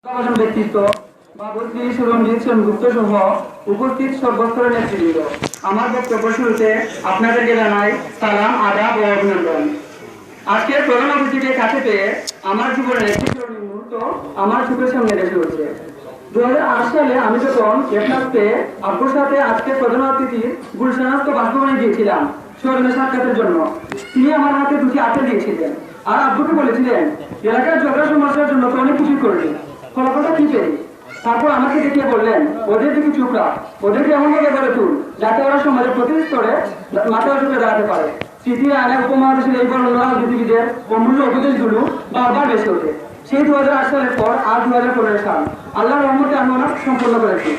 ব্যক্তিত্ব বাবুশ্রী সুরঞ্জিত সেনগুপ্ত সহ উপস্থিত সর্বস্তরের নেতৃবৃন্দ, আমার বক্তব্য শুরুতে আপনাদেরকে জানাই সালাম, আদাব ও অভিনন্দন। আজকের প্রধান অতিথিকে কাছে পেয়ে আমার জীবনের একটি স্মরণীয় মুহূর্ত আমার চোখের সামনে এসে উঠছে। 2008 সালে আমি যখন এফনাস পেয়ে আব্বুর সাথে আজকের প্রধান অতিথির গুলশানস্থ বাসভবনে গিয়েছিলাম স্মরণীয় সাক্ষাতের জন্য, তিনি আমার হাতে দুটি আপেল দিয়েছিলেন আর আব্বুকে বলেছিলেন, এলাকার ঝগড়া সমস্যার জন্য তো অনেক কিছুই করলি, ফলাফলটা কি পেলি? তারপর আমাকে দেখিয়ে বললেন, ওদের দিকে চুপ রাখ, ওদেরকে এমন ভাবে গড়ে তুল যাতে ওরা সমাজের প্রতিটি স্তরে মাথা উঁচু করে দাঁড়াতে পারে। স্মৃতির আয়নায় উপমহাদেশের এই বড় রাজনীতিবিদের অমূল্য উপদেশগুলো বারবার বেসে ওঠে। সেই 2008 সালের পর আজ 2015 সাল, আল্লাহর রহমতে আমি ওনার সম্পন্ন করেছি।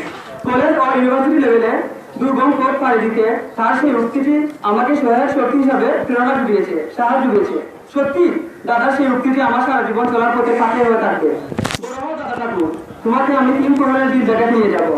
কলেজ ও ইউনিভার্সিটি লেভেলে দুর্গম পথ পাড়ি দিতে তার সেই উক্তিটি আমাকে সহায়ক শক্তি হিসাবে প্রেরণা জুগিয়েছে, সাহায্য জুগিয়েছে। সত্যি দাদার সেই উক্তিটি আমার সারা জীবন চলার পথে পাশে হয়ে থাকবে। দাদা ঠাকুর, তোমাকে আমি 3 প্রহরের দিন জায়গায় নিয়ে যাবো।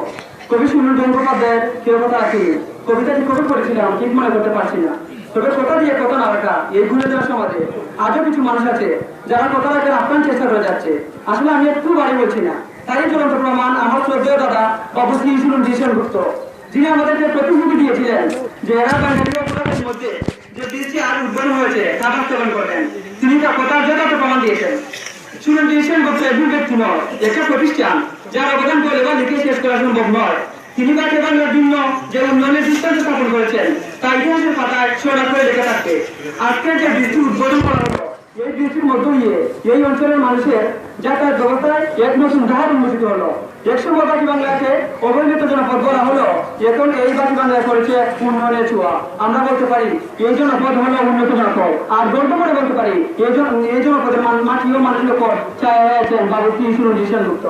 কবি সুনীল গঙ্গোপাধ্যায়ের কেউ কথা রাখিনি, কবিতাটি কবি করেছিলাম ঠিক মনে করতে পারছি না, তবে কথা দিয়ে কথা না রাখা এই ভুলে যাওয়ার সমাজে আজও কিছু মানুষ আছে যারা কথা রাখার আপ্রাণ চেষ্টা করে যাচ্ছে। আসলে আমি একটু বাড়ি বলছি না, তারই চূড়ান্ত প্রমাণ আমার শ্রদ্ধেয় দাদা বাবুশ্রী সুরঞ্জিত সেনগুপ্ত, যিনি আমাদেরকে প্রতিশ্রুতি দিয়েছিলেন যে এরা বাঙালি অপরাধের মধ্যে যে দৃষ্টি আর উদ্বোধন হয়েছে তা বাস্তবায়ন করবেন। তিনি তা কথার যথার্থ প্রমাণ দিয়েছেন। সুরঞ্জিত সেনগুপ্ত একজন ব্যক্তি নয়, একটা প্রতিষ্ঠান যার অবদান বলে বা লিখে শেষ করা সম্ভব নয়। তিনি বাকি বাংলার ভিন্ন যে উন্নয়নের দৃষ্টান্ত স্থাপন করেছেন তা ইতিহাসের পাতায় সোনা করে লেখা থাকবে। আজকের যে দৃষ্টি উদ্বোধন করা হলো, এই দৃষ্টির মধ্য দিয়ে এই অঞ্চলের মানুষের যাতায়াত ব্যবস্থায় এক নতুন ধার উন্মোচিত হলো। একসময় বাকি বাংলাকে অবহেলিত জনপদ বলা হলো, এখন এই বাকি বাংলায় করেছে উন্নয়নের ছোঁয়া। আমরা বলতে পারি এই জনপদ হলো উন্নত জনপদ, আর গল্প করে বলতে পারি এই জনপদের মাটি ও মানুষের উপর ছায়া হয়েছেন বাবুশ্রী সুরঞ্জিত সেনগুপ্ত।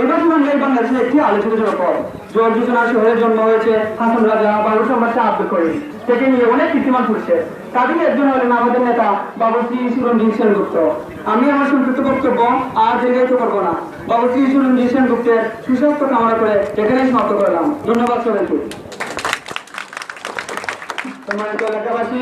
এবার বাংলায় বাংলাদেশের একটি আলোচিত জনপদ। জল যোজনা শহরের জন্ম হয়েছে হাসন রাজা বাবু সম্রাট আব্দুল করিম থেকে নিয়ে অনেক কীর্তিমান পুরুষের, তাদের একজন হলেন আমাদের নেতা বাবুশ্রী সুরঞ্জিত সেনগুপ্ত। আমি আমার সংক্ষিপ্ত বক্তব্য আর দীর্ঘায়িত করবো না। বাবুশ্রী সুরঞ্জিত সেনগুপ্তের সুস্বাস্থ্য কামনা করে এখানেই সমাপ্ত করলাম। ধন্যবাদ সবাইকে। সম্মানিত এলাকাবাসী,